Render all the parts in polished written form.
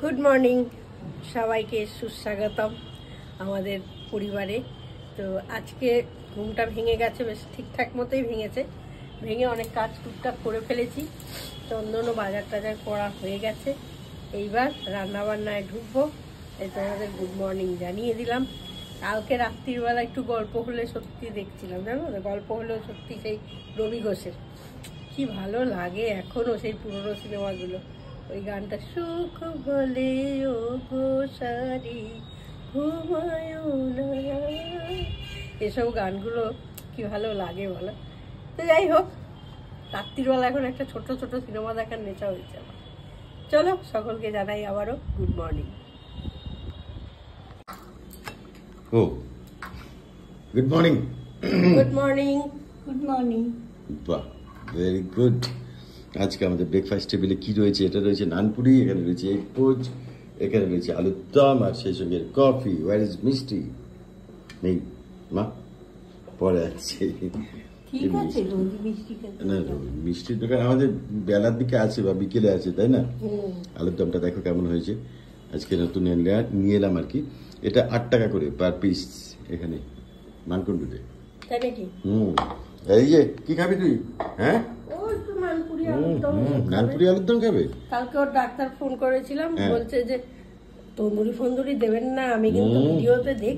Good morning, সবাইকে সুস্বাগতম আমাদের পরিবারে। তো আজকে ঘুমটা ভেঙে গেছে, বেশ ঠিকঠাক মতোই ভেঙেছে। ভেঙে অনেক কাজ টুকটাক করে ফেলেছি, চন্দনও বাজার টাজার করা হয়ে গেছে। এইবার রান্নাবান্নায় ঢুকবো। এই তোমাদের গুড মর্নিং জানিয়ে দিলাম। কালকে রাত্রিবেলা একটু গল্প হলে সত্যি দেখছিলাম, জানো তো, গল্প হলেও সত্যি সেই রবি ঘোষের কি ভালো লাগে এখনও সেই পুরনো সিনেমাগুলো। ওই গানটা সুখ বলে ও গোসারি ঘুমায় না, এসব গানগুলো কি ভালো লাগে বলো। তো যাই হোক, রাত্রিবেলা এখন একটা ছোট ছোট সিনেমা দেখার নেশা হয়েছে আমার। চলো সকলকে জানাই আবারও গুড মর্নিং। ও good morning. Good morning. Good morning. বাহ, ভেরি গুড। আজকে আমাদের ব্রেকফাস্ট টেবিলে কি রয়েছে? এটা রয়েছে নানপুরি, এখানে রয়েছে এগ পোচ, এখানে রয়েছে আলুর দম, আর সেই সঙ্গে কফি। ওয়ার ইজ মিষ্টি? নেই মা, পরে আছে। না, মিষ্টির দোকান আমাদের বেলার দিকে আছে বা বিকেলে আছে, তাই না? আলুর দমটা দেখো কেমন হয়েছে। আজকে নতুন নিয়ে এলাম আর কি। এটা 8 টাকা করে পার পিস এখানে মানকুণ্ডুতে। এই যে কি খাবি তুই? হ্যাঁ, নানপুরি আলুর দম খাবে? কালকে ওর ডাক্তার ফোন করেছিলাম, বলছে যে তন্দুরি ফন্দুরি দেবেন না, আমি কিন্তু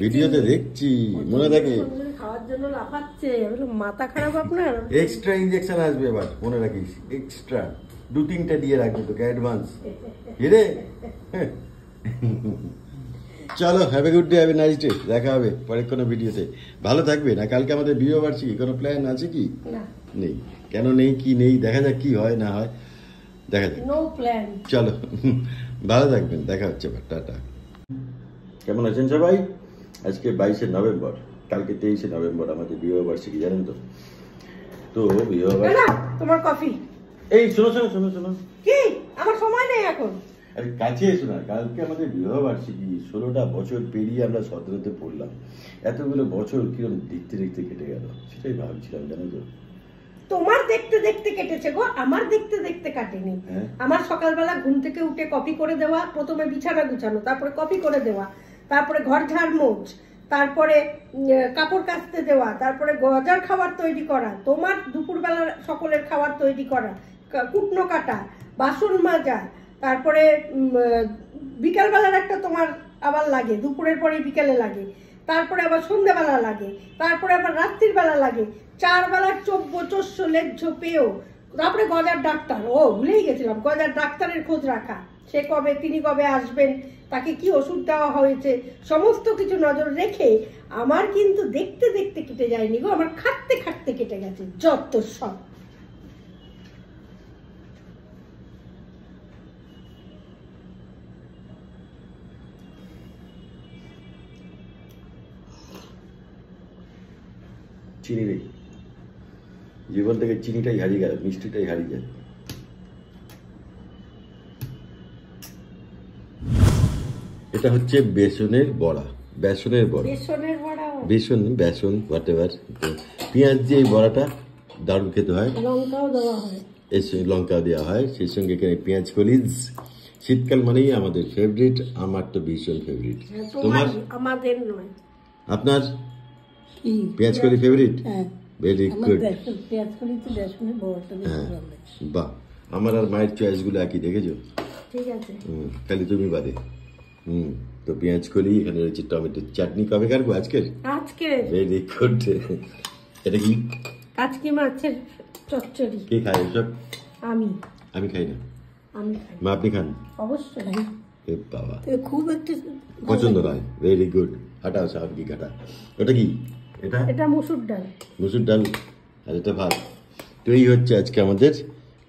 ভিডিওতে দেখছি মনে থাকে খাওয়ার জন্য লাফাচ্ছে। মাথা খারাপ আপনার? এক্সট্রা ইনজেকশন আসবে এবার, মনে রাখিস। এক্সট্রা 2-3টা দিয়ে রাখবে তোকে অ্যাডভান্স। রে চলো, have a good day, have a nice day. দেখা হবে পরে কোনো ভিডিওতে। ভালো থাকবে না? কালকে আমাদের বিয়ে বার্ষিকী, কোনো প্ল্যান আছে কি? নেই। কেন নেই? কি নেই? দেখা যাক কি হয় না হয়, দেখা যাক। No plan. চলো, ভালো থাকবেন, দেখা হচ্ছে এবার, টাটা। কেমন আছেন সবাই? আজকে 22শে নভেম্বর, কালকে 23শে নভেম্বর আমাদের বিয়ে বার্ষিকী, জানেন তো? তো বিয়ে তোমার কফি। এই শোনো শোনো শোনো শোনো, কি আমার সময় নেই এখন। আরে কাছে এসো না, কালকে আমাদের বিবাহ বার্ষিকী। 16টা বছর পেরিয়ে আমরা 17তে পড়লাম। এতগুলো বছর কিরম দেখতে দেখতে কেটে গেল, সেটাই ভাবছিলাম, জানো তো। তোমার দেখতে দেখতে কেটেছে গো, আমার দেখতে দেখতে কাটেনি। আমার সকালবেলা ঘুম থেকে উঠে কফি করে দেওয়া, প্রথমে বিছানা গুছানো, তারপরে কফি করে দেওয়া, তারপরে ঘর ঝাড় মোছ, তারপরে কাপড় কাচতে দেওয়া, তারপরে গজার খাবার তৈরি করা, তোমার দুপুরবেলার সকলের খাবার তৈরি করা, কুটনো কাটা, বাসন মাজা, তারপরে বিকালবেলার একটা তোমার আবার লাগে, দুপুরের পরে বিকালে লাগে, তারপরে আবার সন্ধ্যাবেলা লাগে, তারপরে আবার রাত্রির বেলা লাগে, 4 বেলার চোদ্দ লেজ্জ পেয়েও। তারপরে গজার ডাক্তার, ভুলেই গেছিলাম, গজার ডাক্তারের খোঁজ রাখা, তিনি কবে আসবেন, তাকে কি ওষুধ দেওয়া হয়েছে, সমস্ত কিছু নজর রেখে আমার কিন্তু দেখতে দেখতে কেটে যায়নি গো, আমার খাটতে খাটতে কেটে গেছে যত সব। চিনি নেই, জীবন থেকে চিনিটাই হারিয়ে গেল, মিষ্টিটাই হারিয়ে যায়। এটা হচ্ছে বেসনের বড়া, বেসনের বড়া, বেসন হোয়াট এভার। পেঁয়াজ দিয়ে এই বড়াটা দারুণ খেতে হয়, লঙ্কাও দেওয়া হয়, লঙ্কা দেওয়া হয়, সেই সঙ্গে এখানে পেঁয়াজ কলিজ। শীতকাল মানেই আমাদের ফেভারিট, আমার তো ভীষণ ফেভারিট। তোমার? আমাদের নয়, আপনার পেঁয়াজ কলি ফেভারিট? Very good. বাহ, আমার আর মায়ের চয়েস গুলো একই, দেখেছো? ঠিক আছে, খালি তুমি বাদে। তো পেঁয়াজ কলি, এখানে রয়েছে টমেটো চাটনি। কবে কাটবো? আজকে। Very good. এটা কি? কাচকি মাছের চচ্চড়ি। কে খায় এসব? আমি খাই না। মা, আপনি খান? অবশ্যই। বাবা, খুব একটা পছন্দ নয়। Very good. হাঁটাও সাপ কি কাটা। ওটা কি? এটা মসুর ডাল। মসুর ডাল, আর এটা ভাত। তো এই হচ্ছে আজকে আমাদের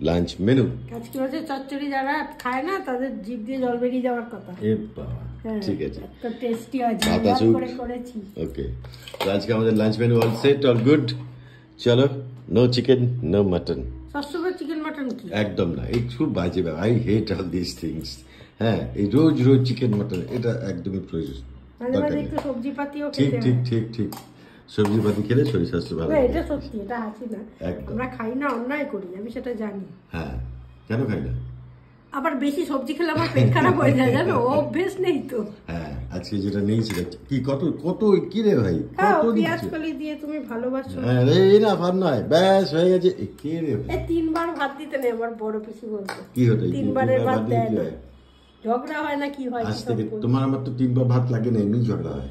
লাঞ্চ মেনু। কাচকি মাছের চচ্চড়ি যারা খায় না তাদের জিভ দিয়ে জল বেরিয়ে যাওয়ার কথা। ঠিক আছে, তো টেস্টি হয়, করে করেছি। ওকে, তো আজকে আমাদের lunch menu all set, all good. চলো, নো চিকেন, নো মাটন। সবসময় চিকেন মাটন কি? একদম না, এই খুব বাজে ব্যাপার। I hate all this things. হ্যাঁ, এই রোজ রোজ চিকেন মাটন, এটা একদমই প্রয়োজন। সবজি পাতিও ঠিক ঠিক ঠিক ঠিক, সবজি পাতি খেলে শরীর স্বাস্থ্য ভালো। এটা সত্যি, এটা হাসি না। আমরা খাই না, অন্যায় করি, আমি সেটা জানি। হ্যাঁ, কেন খাই না? আবার বেশি সবজি খেলে আমার পেট খারাপ হয়ে যায় জানো, অভ্যেস নেই তো। হ্যাঁ আজকে যেটা নেই সেটা কি কত কত কি রে ভাই খাও, কত পেঁয়াজ দিচ্ছে কলি দিয়ে তুমি ভালোবাসো। হ্যাঁ এই না ভাব নয় ব্যাস হয়ে গেছে কে রে ভাই 3 বার ভাত দিতে নেই আমার বড় পিসি বলতো। কি হতো 3 বারের ভাত দেয় না। ঝগড়া হয় না কি হয়? আজ থেকে তোমার আমার তো 3 বার ভাত লাগে না, এমনি ঝগড়া হয়।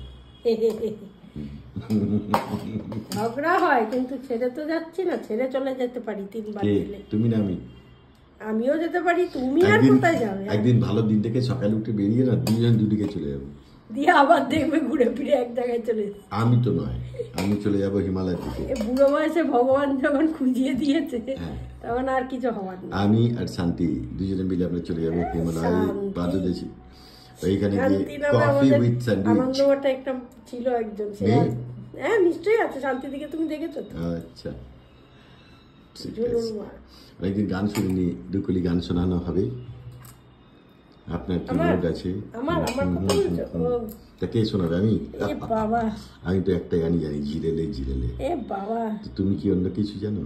ঝগড়া হয় কিন্তু ছেড়ে তো যাচ্ছি না, ছেড়ে চলে যেতে পারি 3 বার কে দিলে। তুমি না আমি? আমিও যেতে পারি, তুমি আর একদিন কোথায় যাবে? একদিন ভালো দিন থেকে সকালে উঠে বেরিয়ে না দুজন দুদিকে চলে যাবো, দিয়ে আবার দেখবে ঘুরে ফিরে এক জায়গায় চলে এসেছে। আমি তো নয়, আমি চলে যাবো হিমালয়ের দিকে। এ বুড়ো বয়সে ভগবান যখন খুঁজিয়ে দিয়েছে হ্যাঁ। তখন আর কিছু হওয়ার নেই। আমি আর শান্তি দুজনে মিলে আমরা চলে যাবো হিমালয় শান্তি। বাংলাদেশে, ওইখানে শান্তি গিয়ে নামে কফি আমাদের উইথ স্যান্ডউইচ। আনন্দবাটা একটা ছিল একজন, সে নেই? হ্যাঁ নিশ্চয়ই আছে, শান্তি দিকে তুমি দেখেছো তো? আচ্ছা ঠিক জুলুম আছে, মার। অনেকদিন গান শুনিনি, দুকলি গান শোনানো হবে। আপনার কি আমার? মুড আছে? আমার কথা বলছো? ও, তা কে শোনাবে? আমি এ বাবা, আমি তো একটা গানই জানি, জিরেলে জিরেলে। এ বাবা। তো তুমি কি অন্য কিছু জানো?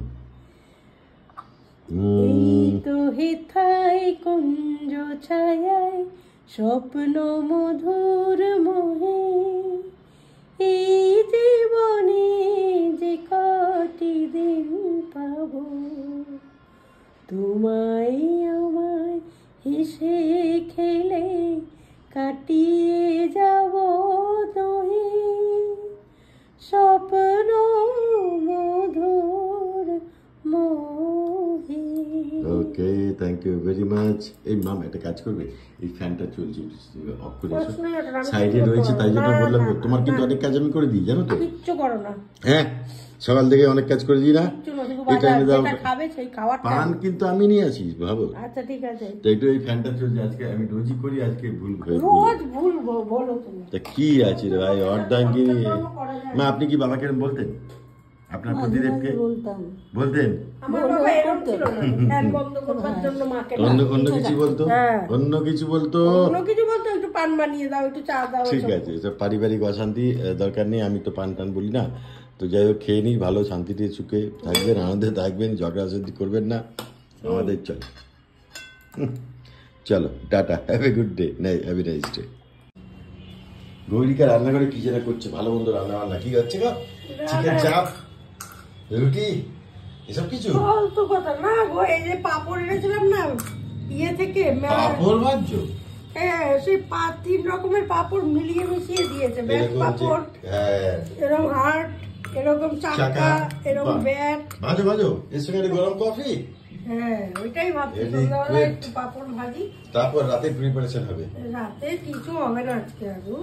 এই তো হেথায় কুঞ্জ ছায়ায় স্বপ্ন মধুর মোহে, এই জীবনে যে কটি দিন পাবো, তোমায় আমায় হেসে খেলে কাটিয়ে যাব দহে, স্বপ্ন মধুর মোহে। Okay thank you very much. এই মাম একটা কাজ করবে, এই ফ্যানটা চলছে অফ করে এসো, প্রশ্নই ওঠে না, আমি সাইডে কিচ্ছু রয়েছে করবো তাই জন্য না, বললাম। না, তোমার কিন্তু না। অনেক কাজ আমি করে দিই জানো তো। কিচ্ছু করো না, হ্যাঁ সকাল থেকে অনেক কাজ করে দিই না, কিচ্ছু না, শুধু এই টাইমে দাও। যেটা খাবে সেই খাওয়ার পান কিন্তু আমি নিয়ে আসি ভাবো। আচ্ছা ঠিক আছে। তো একটু এই ফ্যানটা চলছে, আজকে আমি রোজই করি, আজকে ভুল হয়ে রোজ ভুল বলো তুমি। তা কি আছে রে ভাই অর্ধাঙ্গিনী। মা আপনি কি বাবাকে এরম বলতেন? আপনার প্রতিদেবকে বলতেন? আমার বাবা এরকম ছিল না, ফ্যান বন্ধ করবার জন্য মাকে অন্য অন্য কিছু বলতো? হ্যাঁ। অন্য কিছু বলতো? অন্য কিছু বলতো, একটু পান বানিয়ে দাও, একটু চা দাও। ঠিক আছে, এসব পারিবারিক অশান্তি দরকার নেই, আমি তো পান টান বলি না। তো যাই হোক খেয়ে নিই, ভালো শান্তিতে সুখে থাকবেন, আনন্দে থাকবেন, ঝগড়া শান্তি করবেন না, আমাদের চল। চলো টাটা, have a good day, have a nice day. Gaurika রান্নাঘরে কি যেটা করছে, ভালো মন্দ রান্না বান্না কি হচ্ছে গো? চিকেন চাপ, রুটি, এসব কিছু? ফালতু কথা না গো, এই যে পাপড় এনেছিলাম না ইয়ে থেকে, পাঁপড় ভাজছো? হ্যাঁ সেই 3 রকমের পাপড় মিলিয়ে মিশিয়ে দিয়েছে, ব্যাট এরকম যে- পাপড়, হ্যাঁ এরকম হার্ট, এরকম চাকা, চাকা, এরকম বাহ। ব্যাট। ভাজো ভাজো, এর সঙ্গে একটা গরম কফি। হ্যাঁ ওইটাই ভাবছি, Very সন্ধ্যাবেলা good. একটু পাপড় ভাজি। তারপর রাতে প্রিপারেশন হবে। রাতে কিছু হবে না আজকে এখন।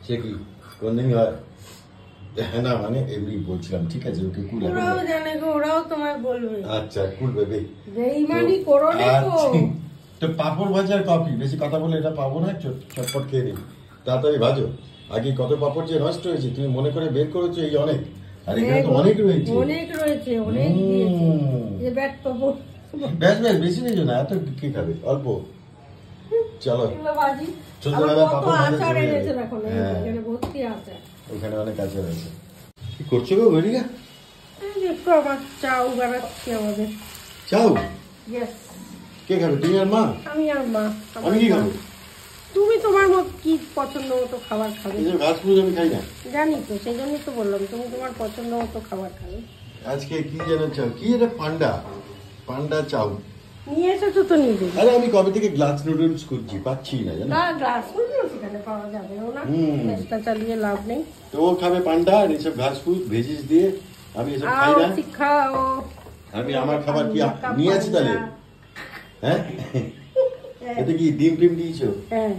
সে কি কোনদিন হয়? হ্যাঁ না মানে এমনি বলছিলাম, ঠিক আছে ওকে কুল। ওরাও জানে গো, ওরাও তোমায় বলবে। আচ্ছা কুল বেবি। বেইমানি করো না গো। তো পাপড় ভাজার কফি, বেশি কথা বলে এটা পাবো না, চটপট খেয়ে নিই। তাড়াতাড়ি ভাজো, আগে কত পাপড় যে নষ্ট হয়েছে তুমি মনে করে বের করেছো, এই অনেক, আর এখানে তো অনেক রয়েছে। অনেক রয়েছে, অনেক দিয়েছে। এই যে ব্যাট পাপড় ব্যাস ব্যাস, বেশি নিয়ে না, এত কে খাবে, অল্প। চলো এগুলো ভাজি। ছোটবেলায় আবার কত পাপড় ভাজা আচার চলে যাবে। এনেছে দেখো না, হ্যাঁ। এখানে ভর্তি আচার। ওখানে অনেক আচার আছে। কি করছো গো গরিয়া? এই যে একটু আমার চাউ বানাচ্ছি আমাদের। চাও? Yes, কে খাবে, তুমি আর মা? আমি আর মা। আমার আমি কি মা। খাবো? তুমি তোমার মতো কি পছন্দ মতো খাবার খাবে, এই যে ঘাস ফুস আমি খাই না। জানি তো, সেই জন্যই তো বললাম তুমি তোমার পছন্দ মতো খাবার খাবে। আজকে কি যেন চাও, কি এটা পান্ডা, পান্ডা চাও। নিয়ে এসেছো তো নিজে। আরে আমি কবে থেকে গ্লাস নুডলস খুঁজছি, পাচ্ছি না জানো। না গ্লাস ফুলও সেখানে পাওয়া যাবে না, চেষ্টা চালিয়ে লাভ নেই। তো ও খাবে পান্ডা আর এইসব ঘাস ফুস ভেজিস দিয়ে, আমি এসব খাই আও না। শিখাও। আমি আমার খাবার কি নিয়ে আছি তাহলে? হ্যাঁ এতে কি ডিম টিম দিয়েছো? হ্যাঁ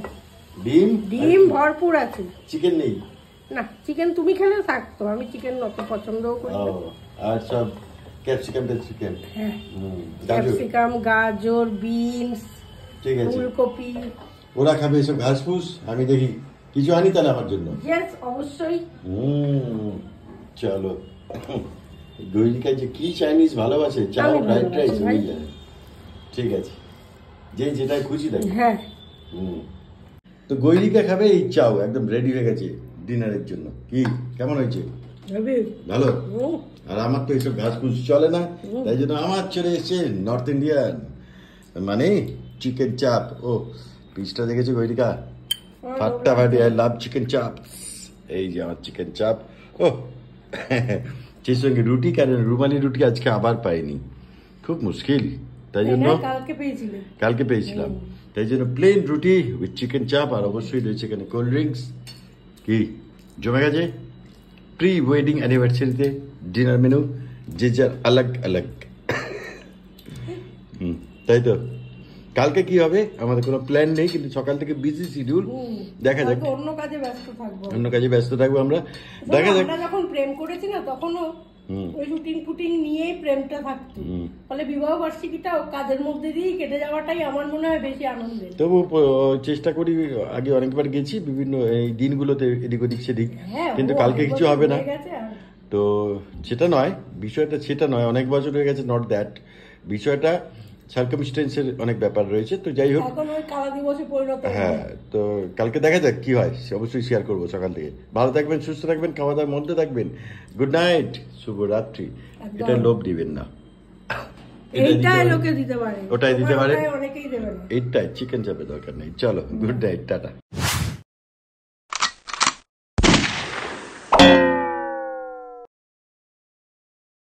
ডিম ডিম ভরপুর আছে। চিকেন নেই? না চিকেন তুমি খেলে থাকতো, আমি চিকেন অত পছন্দও করি ও না। আর সব ক্যাপসিকাম ট্যাপসিকাম, হ্যাঁ গাজর, ক্যাপসিকাম, গাজর, বিনস, ঠিক আছে। ফুলকপি। ওরা খাবে এসব ঘাস ফুস, আমি দেখি কিছু আনি তাহলে আমার জন্য। ইয়েস অবশ্যই। চলো। গৈরিকা যে কি চাইনিজ ভালোবাসে, চাও আমি ফ্রাইড ভালোবাসি রাইস ভাই। হয়ে যায়। ঠিক আছে, যে যেটা খুশি দেয়। হ্যাঁ তো গৈরিকা খাবে এই চাও, একদম রেডি হয়ে গেছে ডিনারের জন্য। কি কেমন হয়েছে? ভালো? আর আমার তো এইসব ঘাস ফুস চলে না, তাই জন্য আমার চলে এসছে নর্থ ইন্ডিয়ান, মানে চিকেন চাপ। ও পিসটা দেখেছো গৈরিকা, ফাটাফাটি। আই লাভ চিকেন চাপ। এই যে আমার চিকেন চাপ। ও সেই সঙ্গে রুটি, কারণ রুমালি রুটি আজকে আবার পাইনি, খুব মুশকিল, তাই জন্য কালকে পেয়েছিলাম। তাই জন্য প্লেন রুটি উইথ চিকেন চাপ, আর অবশ্যই রয়েছে এখানে কোল্ড ড্রিঙ্কস। কি জমে গেছে প্রি ওয়েডিং অ্যানিভার্সারিতে ডিনার মেনু, যে যার আলাগ আলাগ। তাই তো কালকে কি হবে আমাদের কোনো প্ল্যান নেই, কিন্তু সকাল থেকে বিজি শিডিউল, দেখা যাক। অন্য কাজে ব্যস্ত থাকবো আমরা, দেখা যাক। যখন প্রেম করেছি না তখনও ওই রুটিন ফুটিং নিয়েই প্রেমটা থাকতো, ফলে বিবাহ বার্ষিকীটা কাজের মধ্যে দিয়েই কেটে যাওয়াটাই আমার মনে হয় বেশি আনন্দের। তবু চেষ্টা করি, আগে অনেকবার গেছি বিভিন্ন এই দিনগুলোতে এদিক ওদিক সেদিক, কিন্তু কালকে কিছু হবে না। তো সেটা নয় বিষয়টা, সেটা নয়, অনেক বছর হয়ে গেছে, নট দ্যাট বিষয়টা, সার্কামস্টেন্সের অনেক ব্যাপার রয়েছে। তো যাই হোক, হ্যাঁ, তো কালকে দেখা যাক কি হয়, অবশ্যই শেয়ার করবো সকাল থেকে। ভালো থাকবেন, সুস্থ থাকবেন, খাওয়া দাওয়ার মধ্যে থাকবেন। গুড নাইট, শুভরাত্রি। এটা লোভ দিবেন না, লোকে দিতে পারে, ওটাই দিতে পারে, অনেকেই দেবে না। এইটাই চিকেন চাপে দরকার নেই। চলো, গুড নাইট, টাটা।